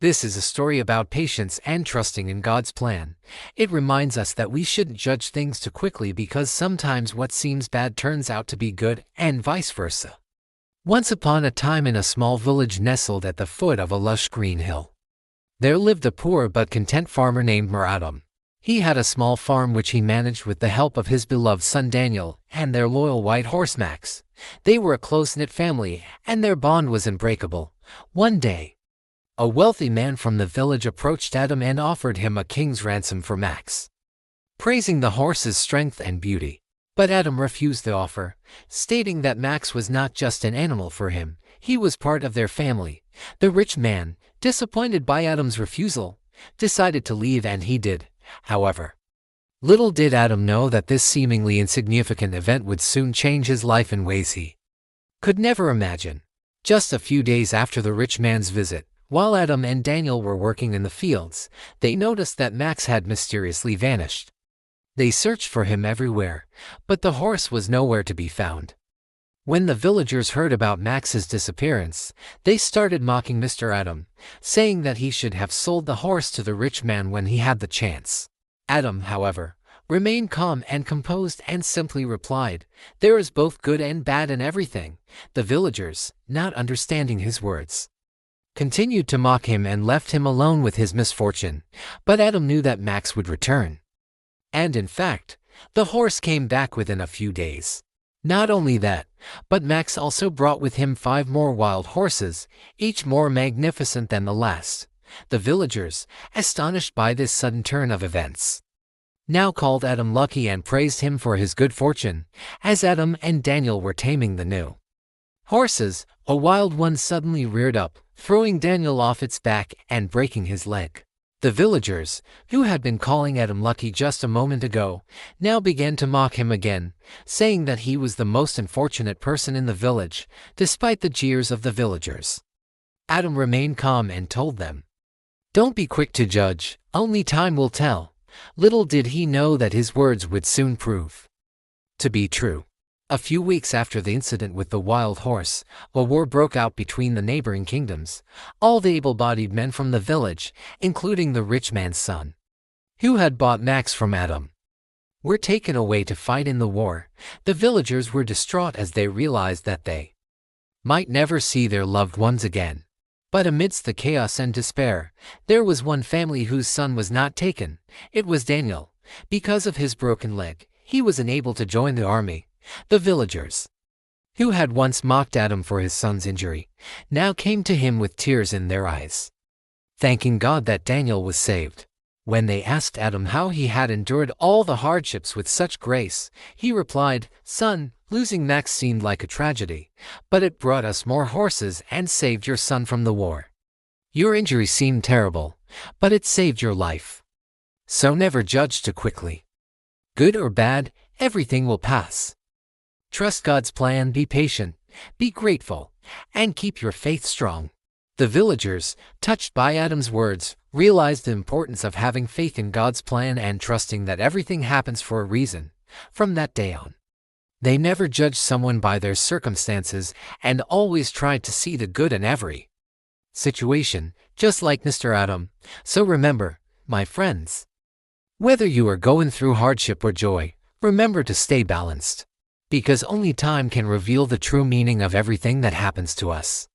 This is a story about patience and trusting in God's plan. It reminds us that we shouldn't judge things too quickly because sometimes what seems bad turns out to be good, and vice versa. Once upon a time, in a small village nestled at the foot of a lush green hill, there lived a poor but content farmer named Adam. He had a small farm which he managed with the help of his beloved son Daniel and their loyal white horse Max. They were a close-knit family, and their bond was unbreakable. One day, a wealthy man from the village approached Adam and offered him a king's ransom for Max, praising the horse's strength and beauty. But Adam refused the offer, stating that Max was not just an animal for him, he was part of their family. The rich man, disappointed by Adam's refusal, decided to leave, and he did. However, little did Adam know that this seemingly insignificant event would soon change his life in ways he could never imagine. Just a few days after the rich man's visit, while Adam and Daniel were working in the fields, they noticed that Max had mysteriously vanished. They searched for him everywhere, but the horse was nowhere to be found. When the villagers heard about Max's disappearance, they started mocking Mr. Adam, saying that he should have sold the horse to the rich man when he had the chance. Adam, however, remained calm and composed and simply replied, "There is both good and bad in everything." The villagers, not understanding his words, continued to mock him and left him alone with his misfortune. But Adam knew that Max would return. And in fact, the horse came back within a few days. Not only that, but Max also brought with him 5 more wild horses, each more magnificent than the last. The villagers, astonished by this sudden turn of events, now called Adam lucky and praised him for his good fortune. As Adam and Daniel were taming the new horses, a wild one suddenly reared up, throwing Daniel off its back and breaking his leg. The villagers, who had been calling Adam lucky just a moment ago, now began to mock him again, saying that he was the most unfortunate person in the village, despite the jeers of the villagers. Adam remained calm and told them, "Don't be quick to judge, only time will tell." Little did he know that his words would soon prove to be true. A few weeks after the incident with the wild horse, a war broke out between the neighboring kingdoms. All the able-bodied men from the village, including the rich man's son, who had bought Max from Adam, were taken away to fight in the war. The villagers were distraught as they realized that they might never see their loved ones again. But amidst the chaos and despair, there was one family whose son was not taken. It was Daniel. Because of his broken leg, he was unable to join the army. The villagers, who had once mocked Adam for his son's injury, now came to him with tears in their eyes, thanking God that Daniel was saved. When they asked Adam how he had endured all the hardships with such grace, he replied, "Son, losing Max seemed like a tragedy, but it brought us more horses and saved your son from the war. Your injury seemed terrible, but it saved your life. So never judge too quickly. Good or bad, everything will pass. Trust God's plan, be patient, be grateful, and keep your faith strong." The villagers, touched by Adam's words, realized the importance of having faith in God's plan and trusting that everything happens for a reason. From that day on, they never judged someone by their circumstances and always tried to see the good in every situation, just like Mr. Adam. So remember, my friends, whether you are going through hardship or joy, remember to stay balanced, because only time can reveal the true meaning of everything that happens to us.